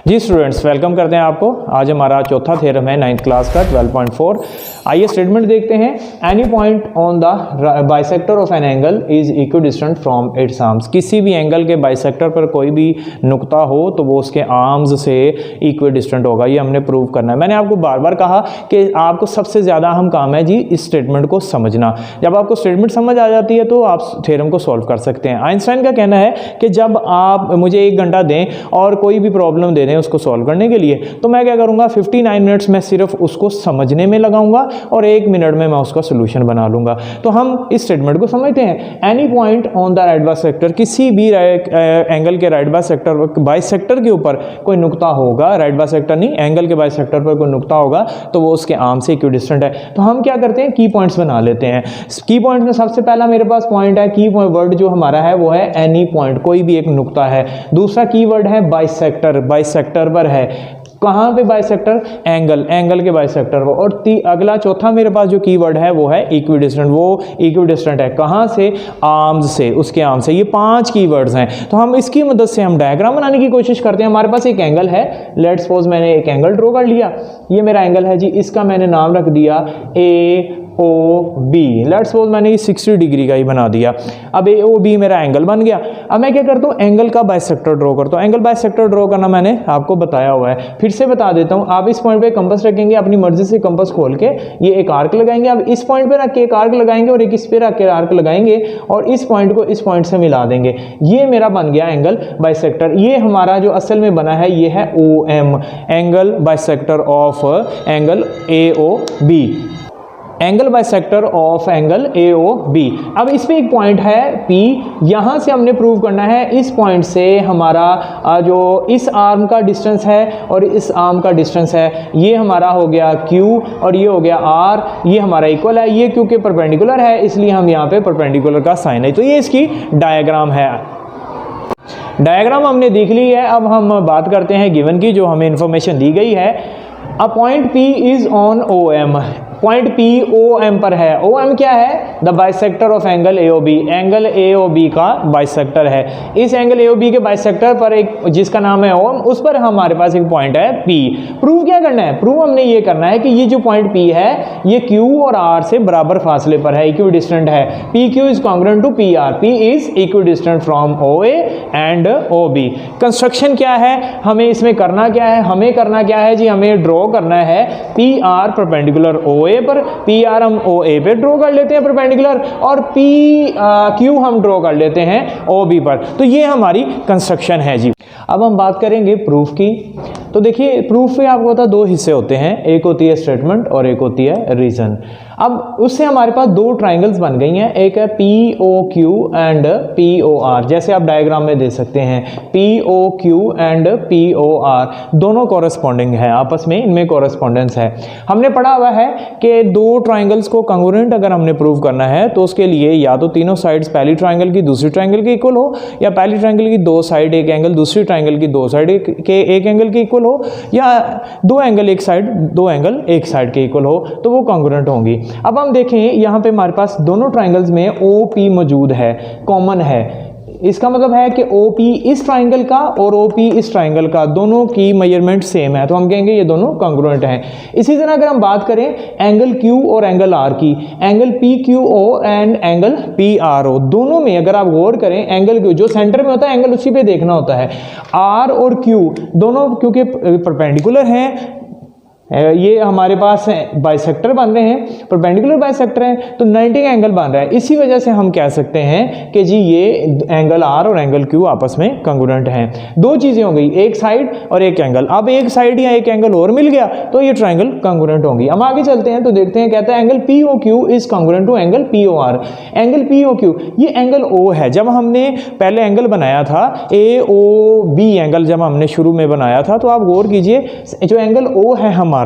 जी students, welcome करते हैं आपको। आज हमारा चौथा थ्योरम है 9th क्लास का 12.4। आइए स्टेटमेंट देखते हैं। Any point on the bisector of an angle is equidistant from its arms. किसी भी एंगल के बाइसेक्टर पर कोई भी नुक्ता हो तो वो उसके आर्म्स से इक्विडिस्टेंट होगा। ये हमने प्रूव करना है। मैंने आपको बार बार कहा कि आपको सबसे ज़्यादा अहम काम है जी इस स्टेटमेंट को समझना। जब आपको स्टेटमेंट समझ आ जाती है तो आप थ्योरम को सॉल्व कर सकते हैं। आइंस्टाइन का कहना है कि जब आप मुझे 1 घंटा दें और कोई भी प्रॉब्लम दे दें उसको सॉल्व करने के लिए, तो मैं क्या करूंगा 59 मिनट्स में सिर्फ उसको समझने में लगाऊंगा और 1 मिनट में मैं उसका सोल्यूशन बना लूंगा। तो हम इस स्टेटमेंट को समझते हैं। Any point on the right bisector, किसी भी एंगल के राइट बाइसेक्टर के ऊपर कोई नुक्ता होगा, राइट बाइसेक्टर नहीं, एंगल के बाइसेक्टर पर कोई नुक्ता होगा तो वो उसके आर्म से इक्विडिस्टेंट है। तो हम क्या करते हैं, की पॉइंट्स बना लेते हैं। की पॉइंट में सबसे पहला मेरे पास पॉइंट है, की वर्ड जो हमारा है वो है एनी पॉइंट, कोई भी एक नुक्ता है। दूसरा की वर्ड है बाइसेक्टर, बाइसेक्टर पर है। कहाँ पे बाइसेक्टर? एंगल के बाइसेक्टर पर। और अगला चौथा मेरे पास जो कीवर्ड है वो है इक्विडिस्टेंट। वो इक्विडिस्टेंट है कहाँ से? आर्म्स से, उसके आर्म से। ये 5 कीवर्ड्स हैं। तो हम इसकी मदद से हम डायग्राम बनाने की कोशिश करते हैं। हमारे पास एक एंगल है, लेट्स सपोज मैंने एक एंगल ड्रॉ कर लिया। ये मेरा एंगल है जी, इसका मैंने नाम रख दिया AOB। लेट्स सपोज मैंने 60 डिग्री का ही बना दिया। अब AOB मेरा एंगल बन गया। अब मैं क्या करता हूँ, एंगल का बाइसेक्टर ड्रॉ करता हूँ। एंगल बाइसेक्टर ड्रॉ करना मैंने आपको बताया हुआ है, फिर से बता देता हूँ। आप इस पॉइंट पे कंपास रखेंगे, अपनी मर्जी से कंपास खोल के ये एक आर्क लगाएंगे। अब इस पॉइंट पे रख के एक आर्क लगाएंगे और एक इस पे रख के आर्क लगाएंगे और इस पॉइंट को इस पॉइंट से मिला देंगे। ये मेरा बन गया एंगल बाइसेक्टर। ये हमारा जो असल में बना है ये है OM, angle bisector of angle AOB, angle bisector of angle AOB। अब इस पे एक पॉइंट है P, यहां से हमने प्रूव करना है इस पॉइंट से हमारा जो इस आर्म का डिस्टेंस है और इस आर्म का डिस्टेंस है, ये हमारा हो गया Q और ये हो गया R। ये हमारा इक्वल है, ये क्योंकि परपेंडिकुलर है इसलिए हम यहाँ पे परपेंडिकुलर का साइन है। तो ये इसकी डायग्राम है। डायग्राम हमने देख ली है। अब हम बात करते हैं गिवन की, जो हमें इंफॉर्मेशन दी गई है। A point P is on OM, point P OM पर है। OM क्या है? The bisector of angle AOB, angle AOB का बाइसेक्टर है। इस एंगल AOB के बाइसेक्टर पर एक जिसका नाम है OM, उस पर हमारे पास एक पॉइंट है P। प्रूव क्या करना है? प्रूव हमने ये करना है कि ये जो पॉइंट P है ये Q और R से बराबर फासले पर है, इक्विडिस्टेंट है। PQ is congruent to PR, P is equidistant from OA and OB। Construction क्या है, हमें इसमें करना क्या है? हमें करना क्या है जी, हमें ड्रॉ करना है PR परपेंडिकुलर OA पर, PR हम OA पे ड्रॉ कर लेते हैं परपेंडिकुलर, और PQ हम ड्रॉ कर लेते हैं OB पर। तो ये हमारी कंस्ट्रक्शन है जी। अब हम बात करेंगे प्रूफ की। तो देखिए प्रूफ में आपको पता 2 हिस्से होते हैं, एक होती है स्टेटमेंट और एक होती है रीजन। अब उससे हमारे पास 2 ट्राइंगल्स बन गई हैं, एक है POQ एंड POR। जैसे आप डायग्राम में दे सकते हैं POQ एंड POR दोनों कॉरेस्पॉन्डिंग है आपस में, इनमें कॉरेस्पॉन्डेंस है। हमने पढ़ा हुआ है कि 2 ट्राइंगल्स को कॉन्ग्रुएंट अगर हमने प्रूव करना है तो उसके लिए या तो तीनों साइड्स पहली ट्राइंगल की दूसरी ट्राइंगल के इक्वल हो, या पहली ट्राइंगल की 2 साइड एक एंगल दूसरी ट्राइंगल की 2 साइड के एक एंगल के इक्वल हो, या 2 एंगल एक साइड 2 एंगल एक साइड के इक्वल हो, तो वो कॉन्ग्रुएंट होंगी। अब हम देखें यहाँ पे हमारे पास दोनों ट्राइंगल्स में OP मौजूद है, कॉमन है। इसका मतलब है कि OP इस ट्राइंगल का और OP इस ट्राइंगल का, दोनों की मेजरमेंट सेम है, तो हम कहेंगे ये दोनों कॉन्ग्रुएंट हैं। इसी तरह अगर हम बात करें एंगल Q और एंगल R की, angle PQO and angle PRO, दोनों में अगर आप गौर करें एंगल Q जो सेंटर में होता है एंगल उसी पे देखना होता है। R और Q दोनों क्योंकि परपेंडिकुलर हैं, ये हमारे पास बाइसेक्टर बन रहे हैं, परपेंडिकुलर बाइसेक्टर हैं, तो 90 का एंगल बन रहा है। इसी वजह से हम कह सकते हैं कि जी ये एंगल R और एंगल Q आपस में कॉन्ग्रुएंट हैं। 2 चीजें हो गई, एक साइड और एक एंगल। अब एक साइड या एक एंगल और मिल गया तो ये ट्राइंगल कॉन्ग्रुएंट होंगी। हम आगे चलते हैं तो देखते हैं, कहता है angle POQ is congruent to angle POR। Angle POQ ये एंगल O है। जब हमने पहले एंगल बनाया था AOB एंगल, जब हमने शुरू में बनाया था, तो आप गौर कीजिए जो एंगल O है हमारा,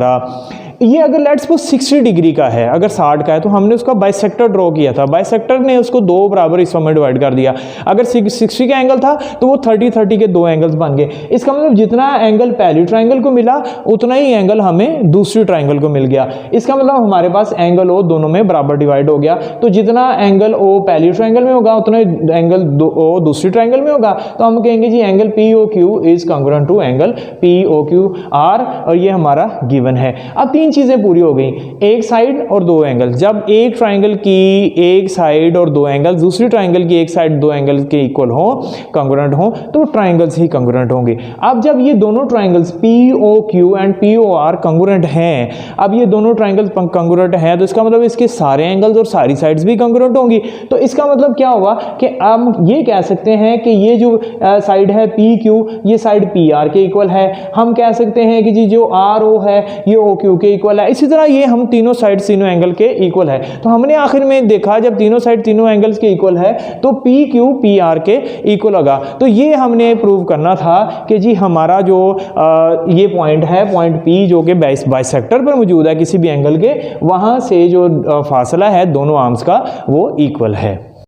ये अगर लेट्स सपोज 60 डिग्री का है, अगर 60 का है, तो हमने उसका बाइसेक्टर ड्रॉ किया था, बाइसेक्टर ने उसको दो बराबर हिस्सों में डिवाइड कर दिया। अगर 60 का एंगल था तो वो 30 के दो एंगल्स बन गए। इसका मतलब जितना एंगल पहली ट्राइंगल को मिला उतना ही एंगल हमें दूसरी ट्राइंगल को मिल गया। इसका मतलब हमारे पास एंगल ओ दोनों में बराबर डिवाइड हो गया। तो जितना एंगल ओ पहली ट्राइंगल में होगा उतना एंगल ओ दूसरी ट्राइंगल में होगा। तो हम कहेंगे जी angle POQ is congruent to angle POQR, और ये हमारा गिवन है। अब तीन चीजें पूरी हो गई, एक साइड और दो एंगल। जब एक ट्राइंगल की एक साइड और दो एंगल दूसरी ट्राइंगल की एक साइड दो एंगल के इक्वल हो, कांग्रुएंट हो, तो ट्राइंगल्स ही कांग्रुएंट होंगे। अब जब ये दोनों triangles POQ and POR congruent हैं, अब ये दोनों ट्राइंगल्स कांग्रुएंट हैं, तो इसका मतलब इसके सारे एंगल्स और सारी साइड्स भी कांग्रुएंट होंगी। तो इसका मतलब क्या होगा कि हम ये कह सकते हैं कि ये जो साइड है PQ, ये साइड PR के इक्वल है। हम कह सकते हैं कि जी जो RO है ये OQ के इक्वल है। इसी तरह ये हम तीनों साइड तीनों एंगल के इक्वल है। तो हमने आखिर में देखा जब तीनों साइड तीनों एंगल्स के इक्वल है तो PQ PR के इक्वल होगा। तो ये हमने प्रूव करना था कि जी हमारा जो ये पॉइंट है, पॉइंट P जो कि बाइसेक्टर पर मौजूद है किसी भी एंगल के, वहां से जो फासला है दोनों आर्म्स का वो इक्वल है।